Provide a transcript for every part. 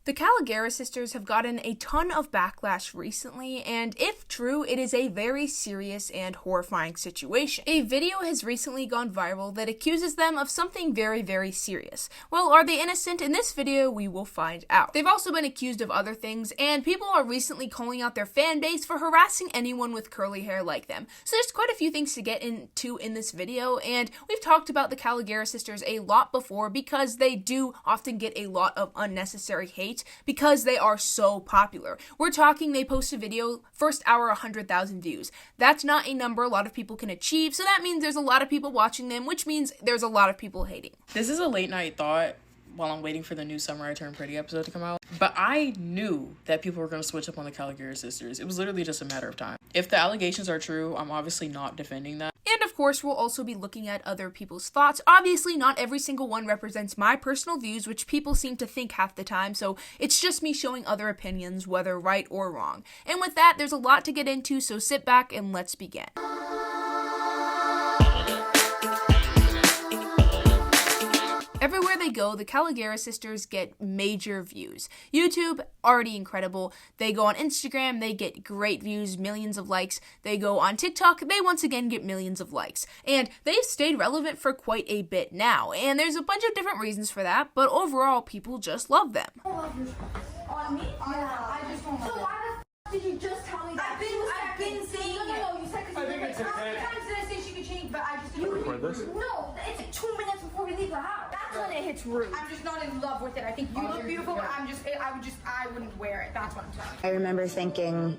The Caligera sisters have gotten a ton of backlash recently, and if true, it is a very serious and horrifying situation. A video has recently gone viral that accuses them of something very, very serious. Well, are they innocent? In this video, we will find out. They've also been accused of other things, and people are recently calling out their fan base for harassing anyone with curly hair like them. So there's quite a few things to get into in this video, and we've talked about the Kalogera sisters a lot before because they do often get a lot of unnecessary hate because they are so popular. We're talking they post a video, first hour 100,000 views. That's not a number a lot of people can achieve, so that means there's a lot of people watching them, which means there's a lot of people hating. This is a late night thought while I'm waiting for the new Summer I Turned Pretty episode to come out, but I knew that people were going to switch up on the Caligera sisters. It was literally just a matter of time. If the allegations are true, I'm obviously not defending that. And of course, we'll also be looking at other people's thoughts. Obviously, not every single one represents my personal views, which people seem to think half the time, so it's just me showing other opinions, whether right or wrong. And with that, there's a lot to get into, so sit back and let's begin. Everywhere they go, the Caligera sisters get major views. YouTube, already incredible. They go on Instagram, they get great views, millions of likes. They go on TikTok, they once again get millions of likes. And they've stayed relevant for quite a bit now. And there's a bunch of different reasons for that, but overall, people just love them. On me? I just don't know. So why the did you just tell me that? I've been saying it. No, you said because you were like, how many times did I say she could change, but I just didn't record this? No, it's like 2 minutes before we leave the house. That's when it hits rude. I'm just not in love with it. I think you look beautiful, but I wouldn't wear it. That's what I'm telling you. I remember thinking,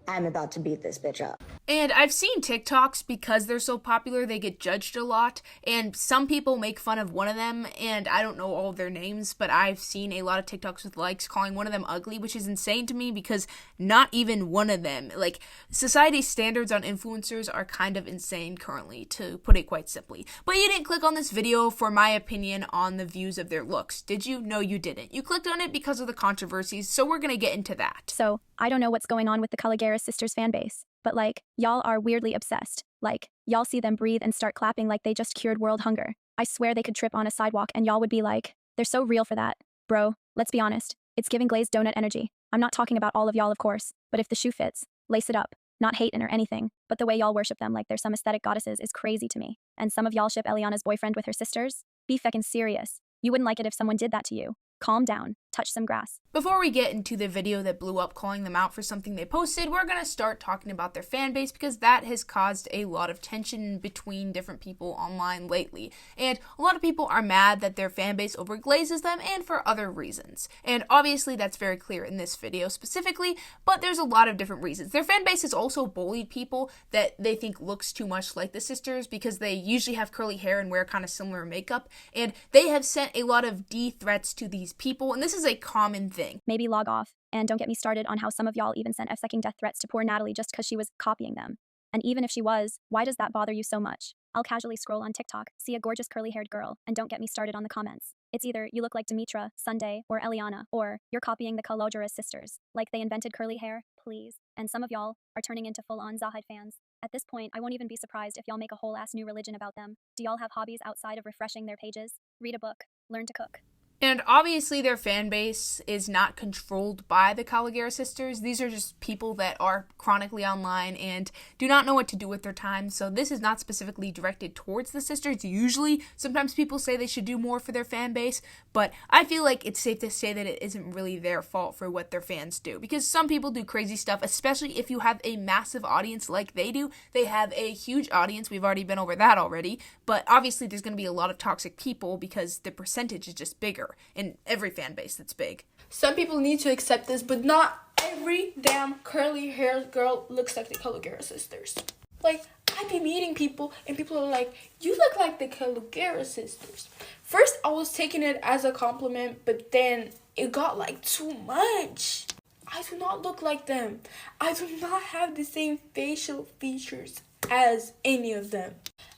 I'm about to beat this bitch up. And I've seen TikToks, because they're so popular, they get judged a lot, and some people make fun of one of them, and I don't know all of their names, but I've seen a lot of TikToks with likes calling one of them ugly, which is insane to me, because not even one of them, like, society's standards on influencers are kind of insane currently, to put it quite simply. But you didn't click on this video for my opinion on the views of their looks, did you? No, you didn't. You clicked on it because of the controversies, so we're gonna get into that. So, I don't know what's going on with the Caligera sisters fan base. But like, y'all are weirdly obsessed. Like, y'all see them breathe and start clapping like they just cured world hunger. I swear they could trip on a sidewalk and y'all would be like, they're so real for that. Bro, let's be honest. It's giving glazed donut energy. I'm not talking about all of y'all, of course, but if the shoe fits, lace it up. Not hating or anything, but the way y'all worship them like they're some aesthetic goddesses is crazy to me. And some of y'all ship Eliana's boyfriend with her sisters? Be feckin' serious. You wouldn't like it if someone did that to you. Calm down. Touch some grass. Before we get into the video that blew up calling them out for something they posted, we're going to start talking about their fan base because that has caused a lot of tension between different people online lately. And a lot of people are mad that their fan base overglazes them and for other reasons. And obviously that's very clear in this video specifically, but there's a lot of different reasons. Their fan base has also bullied people that they think looks too much like the sisters because they usually have curly hair and wear kind of similar makeup. And they have sent a lot of threats to these people, and this is a common thing. Maybe log off, and don't get me started on how some of y'all even sent F-secking death threats to poor Natalie just because she was copying them. And even if she was, why does that bother you so much? I'll casually scroll on TikTok, see a gorgeous curly-haired girl, and don't get me started on the comments. It's either you look like Dimitra, Sunday, or Eliana, or you're copying the Kalogera sisters. Like they invented curly hair, please. And some of y'all are turning into full-on Zahid fans. At this point, I won't even be surprised if y'all make a whole-ass new religion about them. Do y'all have hobbies outside of refreshing their pages? Read a book. Learn to cook. And obviously their fan base is not controlled by the Caligera sisters. These are just people that are chronically online and do not know what to do with their time. So this is not specifically directed towards the sisters. Usually, sometimes people say they should do more for their fan base, but I feel like it's safe to say that it isn't really their fault for what their fans do. Because some people do crazy stuff, especially if you have a massive audience like they do. They have a huge audience. We've already been over that already. But obviously there's going to be a lot of toxic people because the percentage is just bigger in every fan base that's big. Some people need to accept this, but not every damn curly haired girl looks like the Kalogera sisters. Like, I be meeting people and people are like, you look like the Kalogera sisters. First, I was taking it as a compliment, but then it got like too much. I do not look like them. I do not have the same facial features as any of them.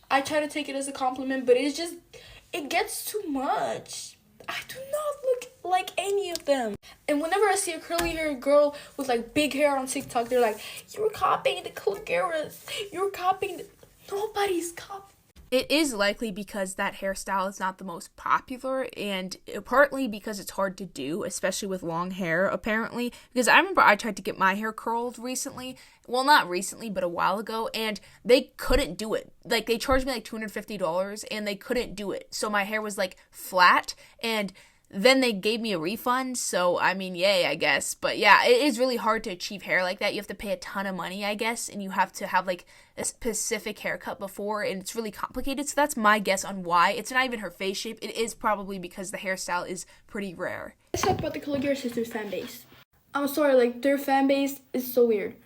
I try to take it as a compliment, but it gets too much. I do not look like any of them. And whenever I see a curly haired girl with like big hair on TikTok, they're like, you're copying the Caligeras. You're copying the... Nobody's copying. It is likely because that hairstyle is not the most popular, and partly because it's hard to do, especially with long hair, apparently. Because I remember I tried to get my hair curled recently. Well, not recently, but a while ago, and they couldn't do it. Like, they charged me like $250, and they couldn't do it. So my hair was like flat, and then they gave me a refund, so I mean, yay, I guess. But yeah, it is really hard to achieve hair like that. You have to pay a ton of money, I guess, and you have to have like a specific haircut before, and it's really complicated. So that's my guess on why. It's not even her face shape. It is probably because the hairstyle is pretty rare. Let's talk about the Caligera sisters fan base. I'm sorry, like, their fan base is so weird.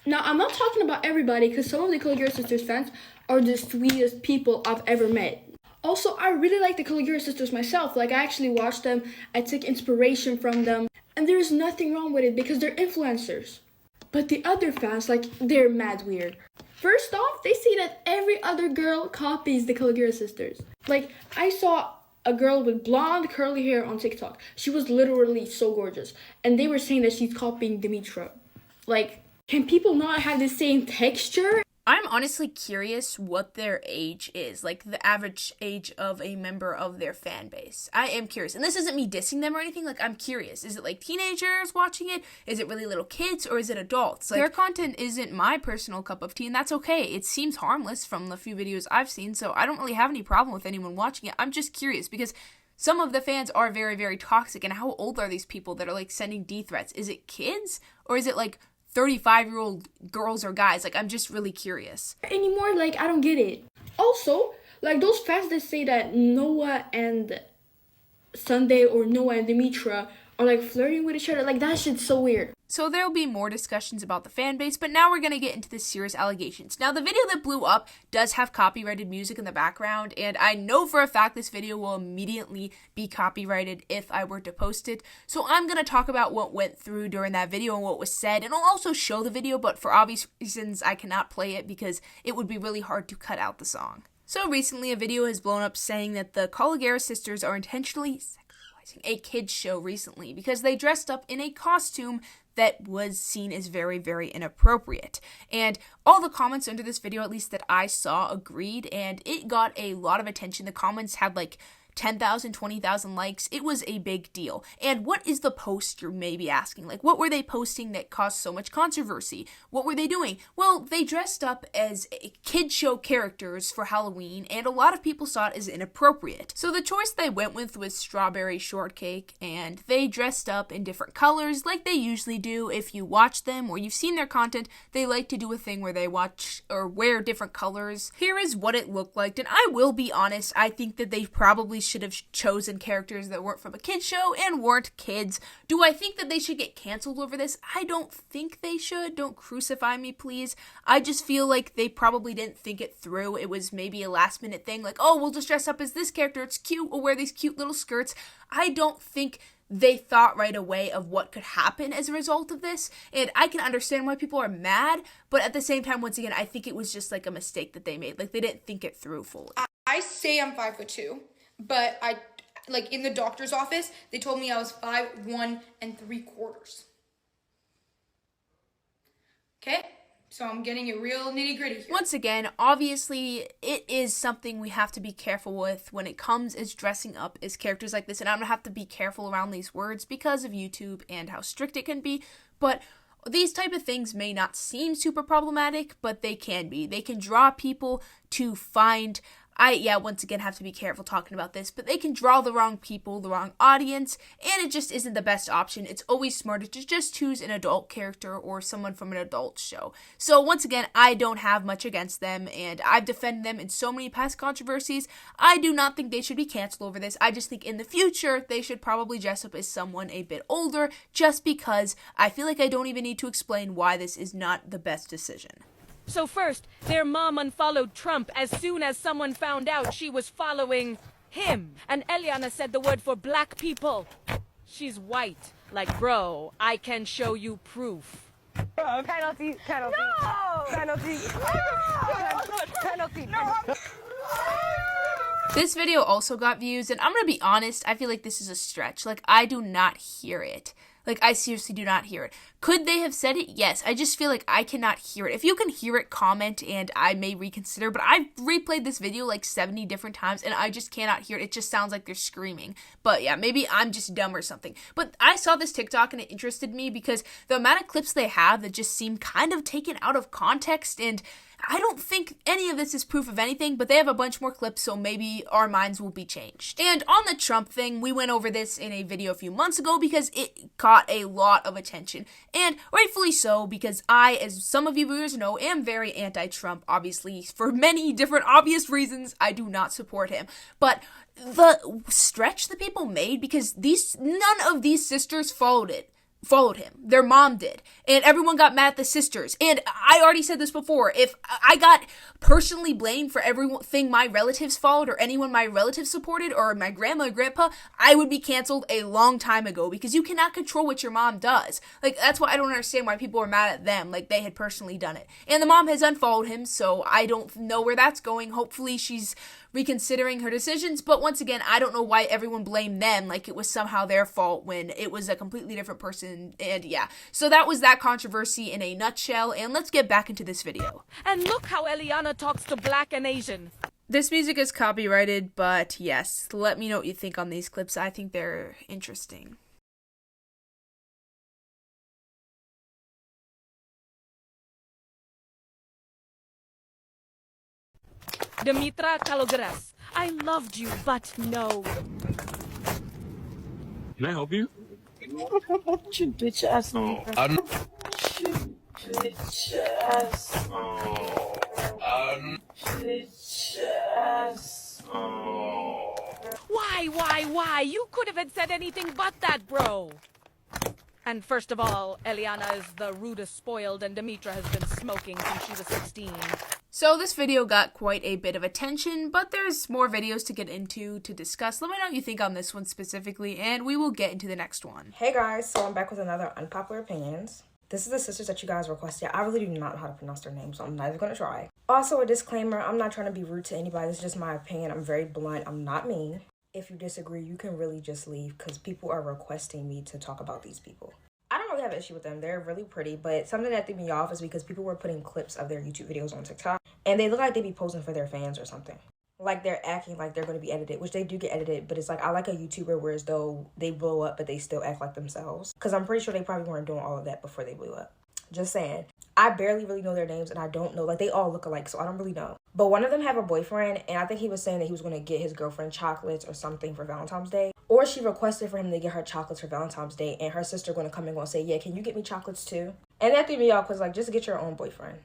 Now, I'm not talking about everybody, because some of the Caligera sisters fans are the sweetest people I've ever met. Also, I really like the Caligera sisters myself. Like, I actually watched them, I took inspiration from them, and there's nothing wrong with it because they're influencers. But the other fans, like, they're mad weird. First off, they say that every other girl copies the Caligera sisters. Like, I saw a girl with blonde curly hair on TikTok. She was literally so gorgeous, and they were saying that she's copying Dimitra. Like, can people not have the same texture? I'm honestly curious what their age is, like the average age of a member of their fan base. I am curious. And this isn't me dissing them or anything, like I'm curious. Is it like teenagers watching it? Is it really little kids, or is it adults? Like, their content isn't my personal cup of tea, and that's okay. It seems harmless from the few videos I've seen, so I don't really have any problem with anyone watching it. I'm just curious because some of the fans are very, very toxic, and how old are these people that are like sending D threats? Is it kids, or is it like 35-year-old girls or guys? Like, I'm just really curious. Anymore, like, I don't get it. Also, like, those fans that say that Noah and Sunday or Noah and Dimitra are like flirting with each other, like, that shit's so weird. So there'll be more discussions about the fan base, but now we're going to get into the serious allegations. Now, the video that blew up does have copyrighted music in the background, and I know for a fact this video will immediately be copyrighted if I were to post it. So I'm going to talk about what went through during that video and what was said, and I'll also show the video, but for obvious reasons I cannot play it because it would be really hard to cut out the song. So recently a video has blown up saying that the Kalogera sisters are intentionally sexualizing a kids show recently because they dressed up in a costume that was seen as very, very inappropriate. And all the comments under this video, at least that I saw, agreed, and it got a lot of attention. The comments had like 10,000, 20,000 likes. It was a big deal. And what is the post, you may be asking? Like, what were they posting that caused so much controversy? What were they doing? Well, they dressed up as kid show characters for Halloween, and a lot of people saw it as inappropriate. So the choice they went with was strawberry shortcake, and they dressed up in different colors like they usually do. If you watch them or you've seen their content, they like to do a thing where they watch or wear different colors. Here is what it looked like, and I will be honest, I think that they probably should have chosen characters that weren't from a kid show and weren't kids. Do I think that they should get canceled over this? I don't think they should. Don't crucify me, please. I just feel like they probably didn't think it through. It was maybe a last minute thing, like, oh, we'll just dress up as this character. It's cute. We'll wear these cute little skirts. I don't think they thought right away of what could happen as a result of this, and I can understand why people are mad, but at the same time, once again, I think it was just like a mistake that they made. Like, they didn't think it through fully. I say I'm 5'2", but I, like, in the doctor's office, they told me I was 5'1 3/4. Okay? So I'm getting it real nitty-gritty here. Once again, obviously, it is something we have to be careful with when it comes as dressing up as characters like this, and I'm going to have to be careful around these words because of YouTube and how strict it can be, but these type of things may not seem super problematic, but they can be. They can draw people to find... once again, have to be careful talking about this, but they can draw the wrong people, the wrong audience, and it just isn't the best option. It's always smarter to just choose an adult character or someone from an adult show. So once again, I don't have much against them, and I've defended them in so many past controversies. I do not think they should be canceled over this. I just think in the future, they should probably dress up as someone a bit older, just because I feel like I don't even need to explain why this is not the best decision. So first, their mom unfollowed Trump as soon as someone found out she was following him. And Eliana said the word for black people. She's white. Like, bro, I can show you proof. Penalty. No! Penalty. Penalty. No. This video also got views, and I'm gonna be honest, I feel like this is a stretch. Like, I do not hear it. Like, I seriously do not hear it. Could they have said it? Yes. I just feel like I cannot hear it. If you can hear it, comment, and I may reconsider. But I've replayed this video like 70 different times, and I just cannot hear it. It just sounds like they're screaming. But yeah, maybe I'm just dumb or something. But I saw this TikTok, and it interested me because the amount of clips they have that just seem kind of taken out of context, and I don't think any of this is proof of anything, but they have a bunch more clips, so maybe our minds will be changed. And on the Trump thing, we went over this in a video a few months ago because it caught a lot of attention. And rightfully so, because I, as some of you viewers know, am very anti-Trump, obviously, for many different obvious reasons. I do not support him. But the stretch that people made, because none of these sisters followed him. Their mom did. And everyone got mad at the sisters. And I already said this before. If I got personally blamed for everything my relatives followed or anyone my relatives supported or my grandma or grandpa, I would be canceled a long time ago because you cannot control what your mom does. Like, that's why I don't understand why people are mad at them. Like, they had personally done it. And the mom has unfollowed him, so I don't know where that's going. Hopefully she's reconsidering her decisions, but once again, I don't know why everyone blamed them like it was somehow their fault when it was a completely different person. And yeah, so that was that controversy in a nutshell, and let's get back into this video. And look how Eliana talks to Black and Asian. This music is copyrighted, but yes, let me know what you think on these clips. I think they're interesting. Dimitra Kalogeras, I loved you, but no. Can I help you? Bitch ass. No, Bitch ass. Bitch ass. Why? You could have said anything but that, bro. And first of all, Eliana is the rudest spoiled, and Dimitra has been smoking since she was 16. So this video got quite a bit of attention, but there's more videos to get into to discuss. Let me know what you think on this one specifically, and we will get into the next one. Hey guys, so I'm back with another unpopular opinions. This is the sisters that you guys requested. I really do not know how to pronounce their names, so I'm not even going to try. Also, a disclaimer, I'm not trying to be rude to anybody. This is just my opinion. I'm very blunt. I'm not mean. If you disagree, you can really just leave because people are requesting me to talk about these people. I don't really have an issue with them. They're really pretty, but something that threw me off is because people were putting clips of their YouTube videos on TikTok, and they look like they be posing for their fans or something. Like they're acting like they're going to be edited, which they do get edited, but it's like I like a YouTuber where as though they blow up, but they still act like themselves. Because I'm pretty sure they probably weren't doing all of that before they blew up. Just saying. I barely really know their names, and I don't know. Like, they all look alike, so I don't really know. But one of them have a boyfriend, and I think he was saying that he was going to get his girlfriend chocolates or something for Valentine's Day. Or she requested for him to get her chocolates for Valentine's Day, and her sister going to come and go and say, yeah, can you get me chocolates too? And that threw me off because, like, just get your own boyfriend.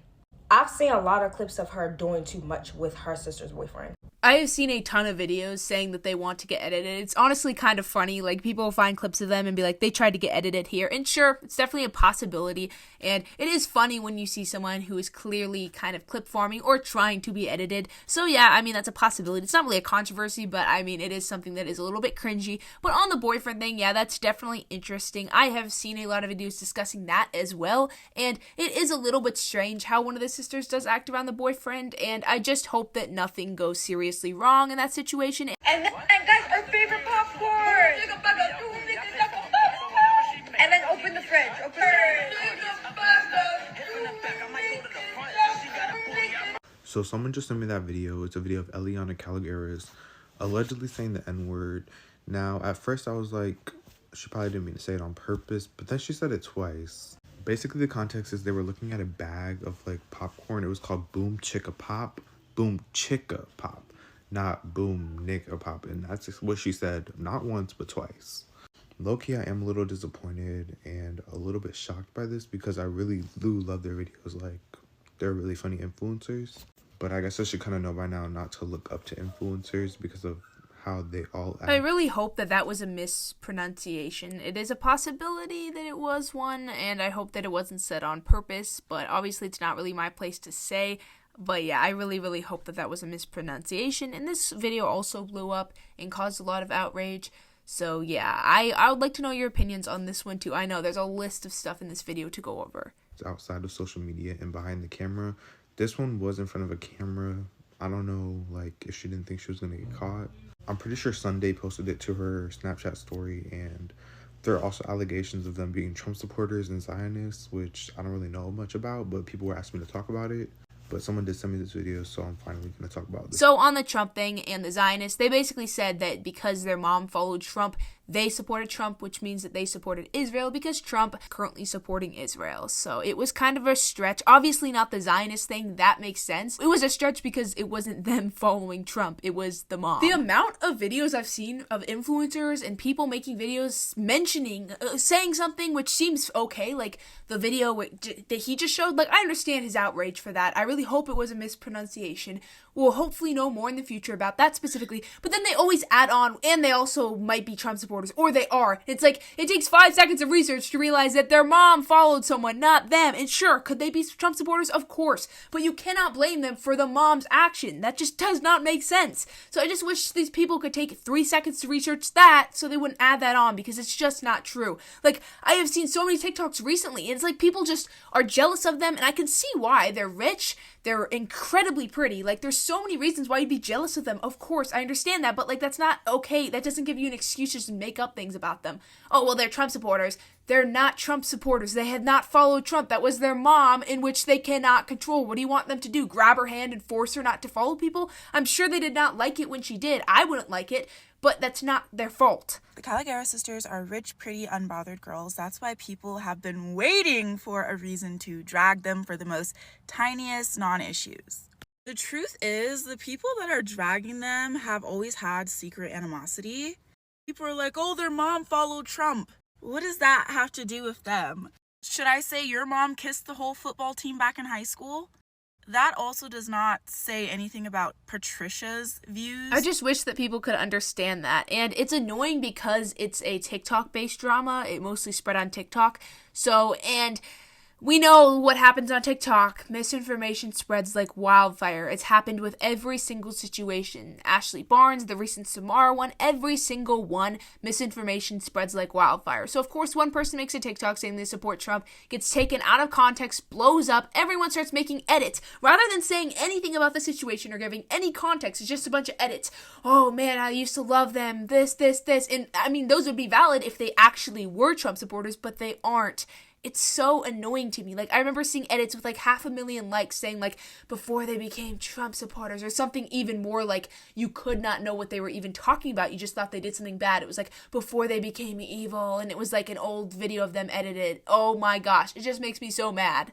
I've seen a lot of clips of her doing too much with her sister's boyfriend. I have seen a ton of videos saying that they want to get edited. It's honestly kind of funny. Like, people find clips of them and be like, they tried to get edited here. And sure, it's definitely a possibility. And it is funny when you see someone who is clearly kind of clip farming or trying to be edited. So yeah, I mean, that's a possibility. It's not really a controversy, but I mean, it is something that is a little bit cringy. But on the boyfriend thing, yeah, that's definitely interesting. I have seen a lot of videos discussing that as well. And it is a little bit strange how one of the sisters does act around the boyfriend. And I just hope that nothing goes seriously wrong in that situation. And then, guys, our favorite popcorn. And then open the fridge. So someone just sent me that video. It's a video of Eliana Kalogera allegedly saying the N-word. Now, at first I was like, she probably didn't mean to say it on purpose, but then she said it twice. Basically, the context is they were looking at a bag of like popcorn. It was called Boom Chicka Pop. Boom Chicka Pop. Not Boom Nigga Pop. And that's just what she said, not once, but twice. Low-key, I am a little disappointed and a little bit shocked by this because I really do love their videos. Like, they're really funny influencers. But I guess I should kind of know by now not to look up to influencers because of how they all act. I really hope that that was a mispronunciation. It is a possibility that it was one, and I hope that it wasn't said on purpose, but obviously it's not really my place to say. But yeah, I really, really hope that that was a mispronunciation. And this video also blew up and caused a lot of outrage. So yeah, I would like to know your opinions on this one too. I know there's a list of stuff in this video to go over. Outside of social media and behind the camera. This one was in front of a camera. I don't know, like, if she didn't think she was going to get caught. I'm pretty sure Sunday posted it to her Snapchat story, and There are also allegations of them being Trump supporters and Zionists, which I don't really know much about, but people were asking me to talk about it. But someone did send me this video, so I'm finally going to talk about this. So on the Trump thing and the Zionists, they basically said that because their mom followed Trump, they supported Trump, which means that they supported Israel because Trump is currently supporting Israel. So it was kind of a stretch. Obviously not the Zionist thing, that makes sense. It was a stretch because it wasn't them following Trump, it was the mom. The amount of videos I've seen of influencers and people making videos mentioning, saying something which seems okay, like the video that he just showed, like I understand his outrage for that. I really hope it was a mispronunciation. We'll hopefully know more in the future about that specifically, but then they always add on, and they also might be Trump supporters, or they are. It's like, it takes 5 seconds of research to realize that their mom followed someone, not them. And sure, could they be Trump supporters? Of course, but you cannot blame them for the mom's action. That just does not make sense. So I just wish these people could take 3 seconds to research that so they wouldn't add that on, because it's just not true. Like, I have seen so many TikToks recently, and it's like people just are jealous of them, and I can see why. They're rich, they're incredibly pretty, like there's so many reasons why you'd be jealous of them. Of course, I understand that, but like that's not okay. That doesn't give you an excuse just to make up things about them. Oh, well, they're Trump supporters. They're not Trump supporters. They had not followed Trump. That was their mom, in which they cannot control. What do you want them to do? Grab her hand and force her not to follow people? I'm sure they did not like it when she did. I wouldn't like it, but that's not their fault. The Caligera sisters are rich, pretty, unbothered girls. That's why people have been waiting for a reason to drag them for the most tiniest non-issues. The truth is, the people that are dragging them have always had secret animosity. People are like, oh, their mom followed Trump. What does that have to do with them? Should I say your mom kissed the whole football team back in high school? That also does not say anything about Patricia's views. I just wish that people could understand that. And it's annoying because it's a TikTok-based drama. It mostly spread on TikTok. So, and we know what happens on TikTok. Misinformation spreads like wildfire. It's happened with every single situation. Ashley Barnes, the recent Samara one, every single one, misinformation spreads like wildfire. So of course one person makes a TikTok saying they support Trump, gets taken out of context, blows up, everyone starts making edits. Rather than saying anything about the situation or giving any context, it's just a bunch of edits. Oh man, I used to love them, this. And I mean, those would be valid if they actually were Trump supporters, but they aren't. It's so annoying to me. Like, I remember seeing edits with like 500,000 likes saying like, before they became Trump supporters, or something even more like, you could not know what they were even talking about. You just thought they did something bad. It was like, before they became evil, and it was like an old video of them edited. Oh my gosh, it just makes me so mad.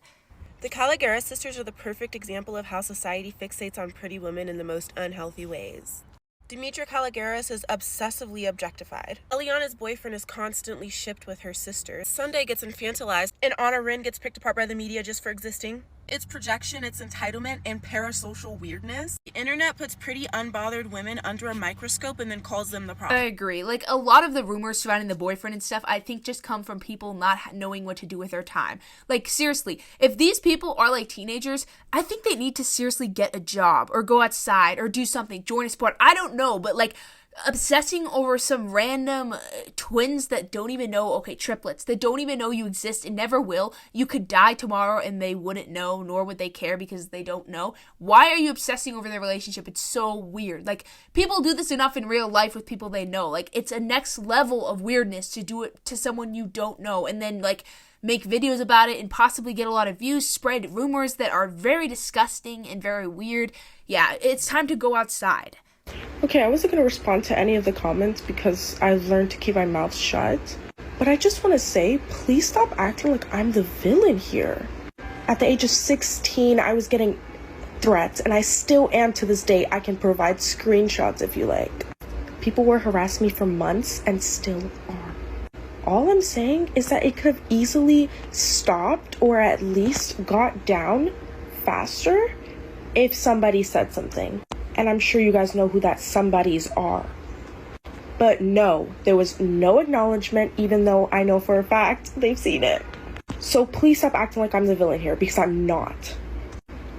The Caligera sisters are the perfect example of how society fixates on pretty women in the most unhealthy ways. Demetra Kaligeris is obsessively objectified. Eliana's boyfriend is constantly shipped with her sister. Sunday gets infantilized, and Anna Rin gets picked apart by the media just for existing. It's projection, it's entitlement, and parasocial weirdness. The internet puts pretty unbothered women under a microscope and then calls them the problem. I agree. Like, a lot of the rumors surrounding the boyfriend and stuff, I think just come from people not knowing what to do with their time. Like, seriously, if these people are like teenagers, I think they need to seriously get a job or go outside or do something, join a sport. I don't know, but like, obsessing over some random twins that don't even know, okay, triplets, that don't even know you exist and never will. You could die tomorrow and they wouldn't know, nor would they care because they don't know. Why are you obsessing over their relationship? It's so weird. Like, people do this enough in real life with people they know. Like, it's a next level of weirdness to do it to someone you don't know, and then like make videos about it and possibly get a lot of views, spread rumors that are very disgusting and very weird. Yeah, it's time to go outside. Okay, I wasn't going to respond to any of the comments because I've learned to keep my mouth shut. But I just want to say, please stop acting like I'm the villain here. At the age of 16, I was getting threats, and I still am to this day. I can provide screenshots if you like. People were harassing me for months and still are. All I'm saying is that it could have easily stopped or at least got down faster if somebody said something. And I'm sure you guys know who that somebodies are. But no, there was no acknowledgement, even though I know for a fact they've seen it. So please stop acting like I'm the villain here, because I'm not.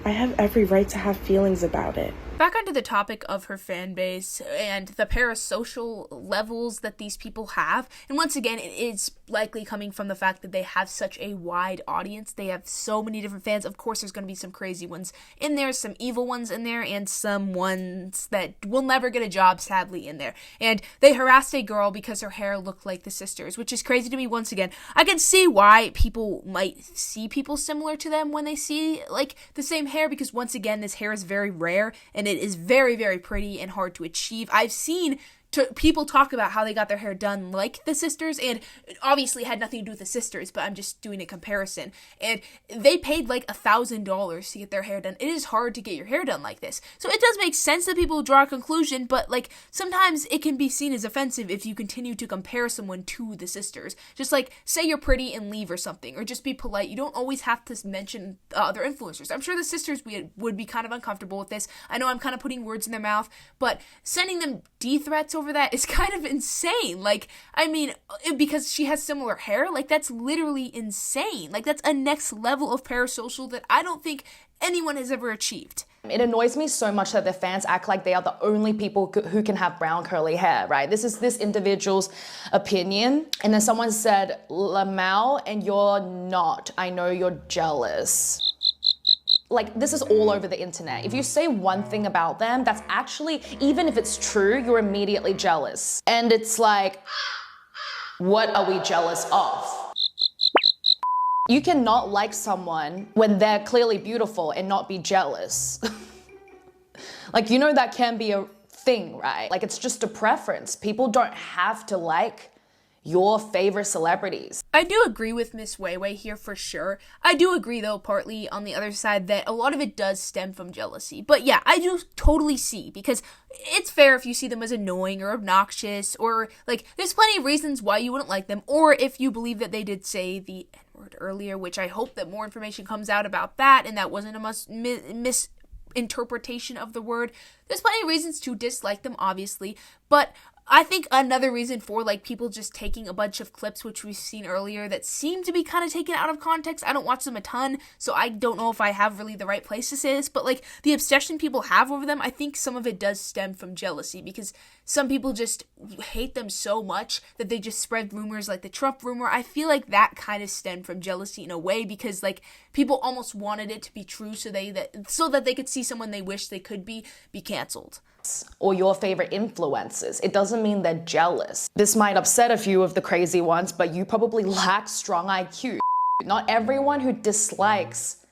I have every right to have feelings about it. Back onto the topic of her fan base and the parasocial levels that these people have. And once again, it is likely coming from the fact that they have such a wide audience. They have so many different fans. Of course, there's going to be some crazy ones in there, some evil ones in there, and some ones that will never get a job, sadly, in there. And they harassed a girl because her hair looked like the sisters, which is crazy to me once again. I can see why people might see people similar to them when they see, like, the same hair, because once again, this hair is very rare, and it is very, very pretty and hard to achieve. I've seen people talk about how they got their hair done like the sisters, and it obviously had nothing to do with the sisters, but I'm just doing a comparison. And they paid like $1,000 to get their hair done. It is hard to get your hair done like this. So it does make sense that people draw a conclusion, but like sometimes it can be seen as offensive if you continue to compare someone to the sisters. Just like say you're pretty and leave or something, or just be polite. You don't always have to mention other influencers. I'm sure the sisters would be kind of uncomfortable with this. I know I'm kind of putting words in their mouth, but sending them D-threats over that is kind of insane. Like, I mean, because she has similar hair, like that's literally insane. Like that's a next level of parasocial that I don't think anyone has ever achieved. It annoys me so much that their fans act like they are the only people who can have brown curly hair, right? This is this individual's opinion. And then someone said, Lamau, and you're not. I know you're jealous. Like, this is all over the internet. If you say one thing about them, that's actually, even if it's true, you're immediately jealous. And it's like, what are we jealous of? You cannot like someone when they're clearly beautiful and not be jealous. Like, you know that can be a thing, right? Like, it's just a preference. People don't have to like your favorite celebrities. I do agree with Miss Weiwei here for sure. I do agree though, partly on the other side, that a lot of it does stem from jealousy. But yeah, I do totally see, because it's fair if you see them as annoying or obnoxious, or like there's plenty of reasons why you wouldn't like them, or if you believe that they did say the N-word earlier, which I hope that more information comes out about that and that wasn't a misinterpretation of the word. There's plenty of reasons to dislike them, obviously, but I think another reason for like people just taking a bunch of clips, which we've seen earlier, that seem to be kind of taken out of context. I don't watch them a ton, so I don't know if I have really the right place to say this, but like the obsession people have over them, I think some of it does stem from jealousy, because some people just hate them so much that they just spread rumors like the Trump rumor. I feel like that kind of stemmed from jealousy in a way, because like people almost wanted it to be true so that they could see someone they wish they could be canceled. Or your favorite influencers. It doesn't mean they're jealous. This might upset a few of the crazy ones, but you probably lack strong IQ. Not everyone who dislikes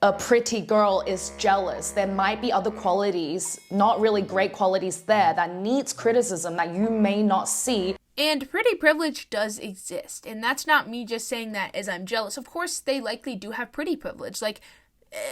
a pretty girl is jealous. There might be other qualities, not really great qualities there, that needs criticism that you may not see. And pretty privilege does exist, and that's not me just saying that as I'm jealous. Of course, they likely do have pretty privilege. Like,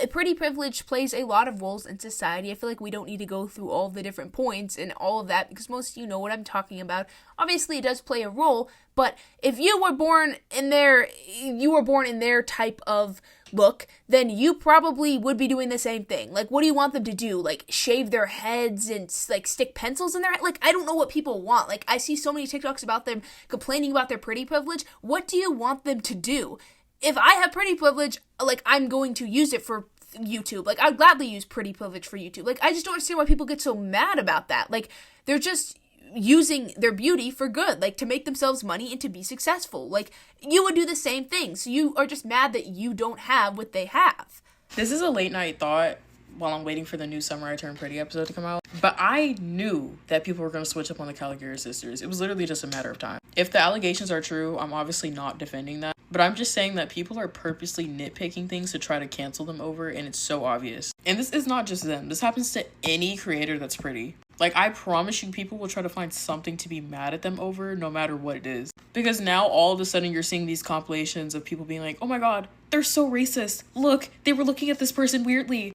pretty privilege plays a lot of roles in society. I feel like we don't need to go through all of the different points and all of that, because most of you know what I'm talking about. Obviously, it does play a role, but if you were born in their type of look, then you probably would be doing the same thing. Like, what do you want them to do? Like, shave their heads and like stick pencils in their head? Like, I don't know what people want. Like, I see so many TikToks about them complaining about their pretty privilege. What do you want them to do? If I have pretty privilege, like, I'm going to use it for YouTube. Like, I'd gladly use pretty privilege for YouTube. Like, I just don't understand why people get so mad about that. Like, they're just using their beauty for good, like, to make themselves money and to be successful. Like, you would do the same thing. So you are just mad that you don't have what they have. This is a late night thought while I'm waiting for the new Summer I Turned Pretty episode to come out. But I knew that people were going to switch up on the Caligera sisters. It was literally just a matter of time. If the allegations are true, I'm obviously not defending that. But I'm just saying that people are purposely nitpicking things to try to cancel them over, and it's so obvious. And this is not just them. This happens to any creator that's pretty. Like, I promise you, people will try to find something to be mad at them over, no matter what it is. Because now, all of a sudden, you're seeing these compilations of people being like, oh my god, they're so racist. Look, they were looking at this person weirdly.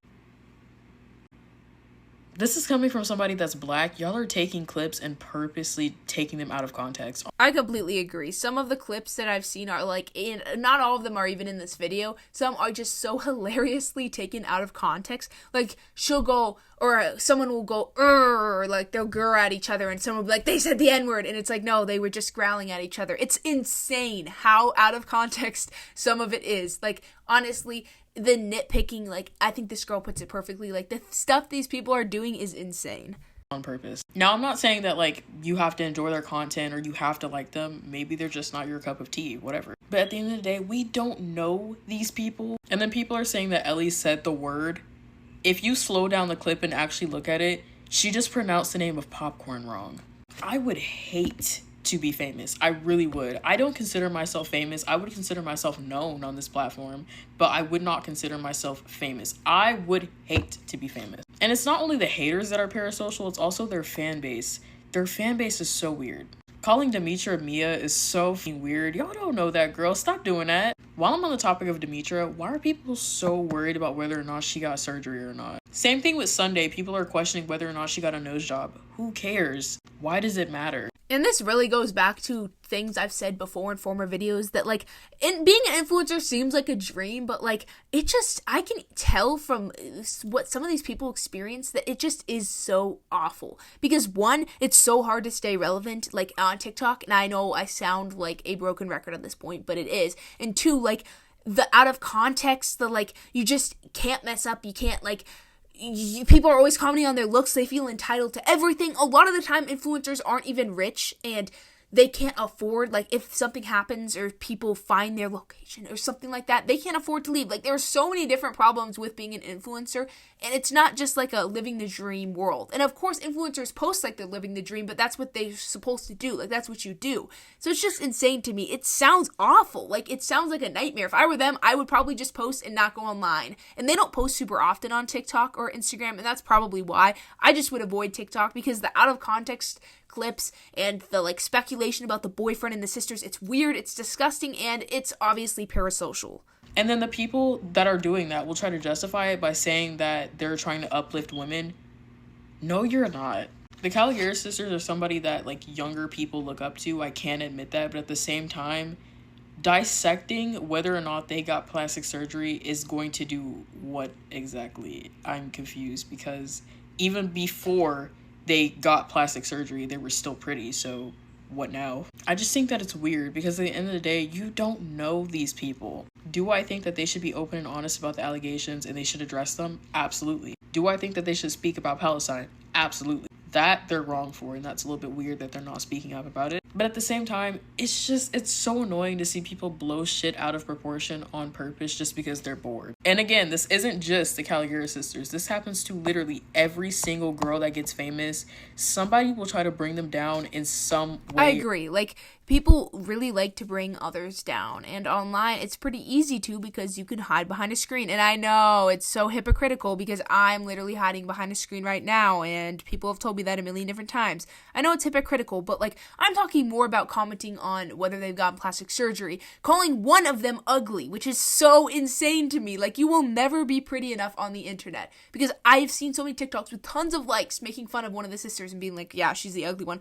This is coming from somebody that's black. Y'all are taking clips and purposely taking them out of context. I completely agree. Some of the clips that I've seen are like, not all of them are even in this video. Some are just so hilariously taken out of context. Like, she'll go, or someone will go, like they'll grr at each other, and someone will be like, they said the N-word, and it's like, no, they were just growling at each other. It's insane how out of context some of it is. Like, honestly, the nitpicking, like, I think this girl puts it perfectly. Like, the stuff these people are doing is insane. On purpose. Now, I'm not saying that, like, you have to enjoy their content or you have to like them. Maybe they're just not your cup of tea, whatever. But at the end of the day, we don't know these people. And then people are saying that Ellie said the word. If you slow down the clip and actually look at it, she just pronounced the name of popcorn wrong. I would hate to be famous. I really would. I don't consider myself famous. I would consider myself known on this platform, but I would not consider myself famous. I would hate to be famous. And it's not only the haters that are parasocial, it's also their fan base. Their fan base is so weird. Calling Demetra Mia is so weird. Y'all don't know that girl. Stop doing that. While I'm on the topic of Demetra, why are people so worried about whether or not she got surgery or not? Same thing with Sunday. People are questioning whether or not she got a nose job. Who cares? Why does it matter? And this really goes back to things I've said before in former videos that, like, being an influencer seems like a dream, but, like, it just, I can tell from what some of these people experience that it just is so awful. Because one, it's so hard to stay relevant, like, on TikTok, and I know I sound like a broken record at this point, but it is. And two, like, the out of context, the, like, you just can't mess up, you can't, like, people are always commenting on their looks. They feel entitled to everything. A lot of the time, influencers aren't even rich, and they can't afford, like, if something happens or people find their location or something like that, they can't afford to leave. Like, there are so many different problems with being an influencer, and it's not just like a living the dream world. And of course, influencers post like they're living the dream, but that's what they're supposed to do. Like, that's what you do. So it's just insane to me. It sounds awful. Like, it sounds like a nightmare. If I were them, I would probably just post and not go online. And they don't post super often on TikTok or Instagram, and that's probably why. I just would avoid TikTok, because the out of context clips and the, like, speculation about the boyfriend and the sisters, it's weird, it's disgusting, and it's obviously parasocial. And then the people that are doing that will try to justify it by saying that they're trying to uplift women. No, you're not. The Caligera sisters are somebody that, like, younger people look up to. I can't admit that, but at the same time, dissecting whether or not they got plastic surgery is going to do what exactly? I'm confused, because even before they got plastic surgery, they were still pretty, so what now? I just think that it's weird, because at the end of the day, you don't know these people. Do I think that they should be open and honest about the allegations and they should address them? Absolutely. Do I think that they should speak about Palestine? Absolutely. That they're wrong for, and that's a little bit weird that they're not speaking up about it. But at the same time, it's so annoying to see people blow shit out of proportion on purpose just because they're bored. And again, this isn't just the Kalogera sisters. This happens to literally every single girl that gets famous. Somebody will try to bring them down in some way. I agree. Like, people really like to bring others down, and online it's pretty easy to, because you can hide behind a screen. And I know it's so hypocritical, because I'm literally hiding behind a screen right now, and people have told me that a million different times. I know it's hypocritical, but, like, I'm talking more about commenting on whether they've gotten plastic surgery, calling one of them ugly, which is so insane to me. Like, you will never be pretty enough on the internet, because I've seen so many TikToks with tons of likes making fun of one of the sisters and being like, yeah, she's the ugly one.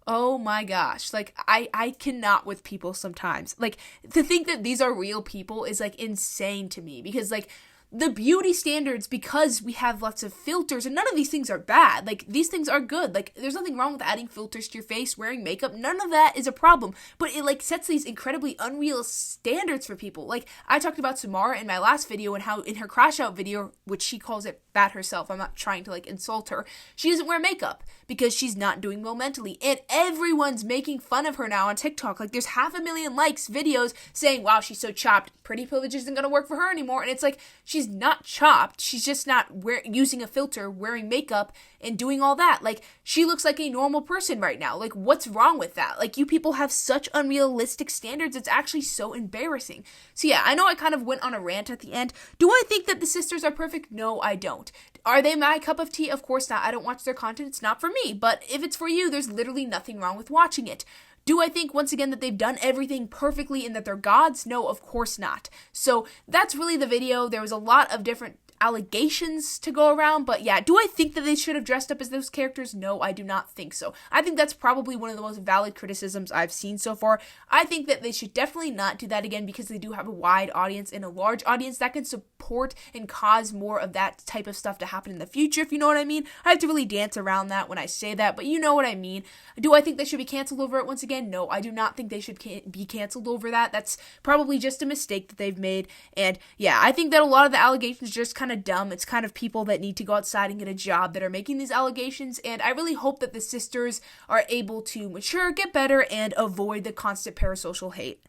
Oh my gosh, like, I cannot with people sometimes. Like, to think that these are real people is, like, insane to me, because, like, the beauty standards, because we have lots of filters, and none of these things are bad. Like, these things are good. Like, there's nothing wrong with adding filters to your face, wearing makeup. None of that is a problem. But it, like, sets these incredibly unreal standards for people. Like, I talked about Samara in my last video, and how in her crash out video, which she calls it bad herself, I'm not trying to, like, insult her, she doesn't wear makeup because she's not doing well mentally. And everyone's making fun of her now on TikTok. Like, there's 500,000 likes, videos saying, wow, she's so chopped. Pretty privilege isn't going to work for her anymore. And it's like, she's not chopped. She's just not using a filter, wearing makeup, and doing all that. Like, she looks like a normal person right now. Like, what's wrong with that? Like, you people have such unrealistic standards. It's actually so embarrassing. So yeah, I know I kind of went on a rant at the end. Do I think that the sisters are perfect? No, I don't. Are they my cup of tea? Of course not. I don't watch their content. It's not for me. But if it's for you, there's literally nothing wrong with watching it. Do I think, once again, that they've done everything perfectly and that they're gods? No, of course not. So that's really the video. There was a lot of different allegations to go around. But yeah, do I think that they should have dressed up as those characters? No, I do not think so. I think that's probably one of the most valid criticisms I've seen so far. I think that they should definitely not do that again because they do have a wide audience and a large audience that can support and cause more of that type of stuff to happen in the future, if you know what I mean. I have to really dance around that when I say that, but you know what I mean. Do I think they should be canceled over it once again? No, I do not think they should be canceled over that. That's probably just a mistake that they've made. And yeah, I think that a lot of the allegations are just kind of dumb. It's kind of people that need to go outside and get a job that are making these allegations. And I really hope that the sisters are able to mature, get better, and avoid the constant parasocial hate.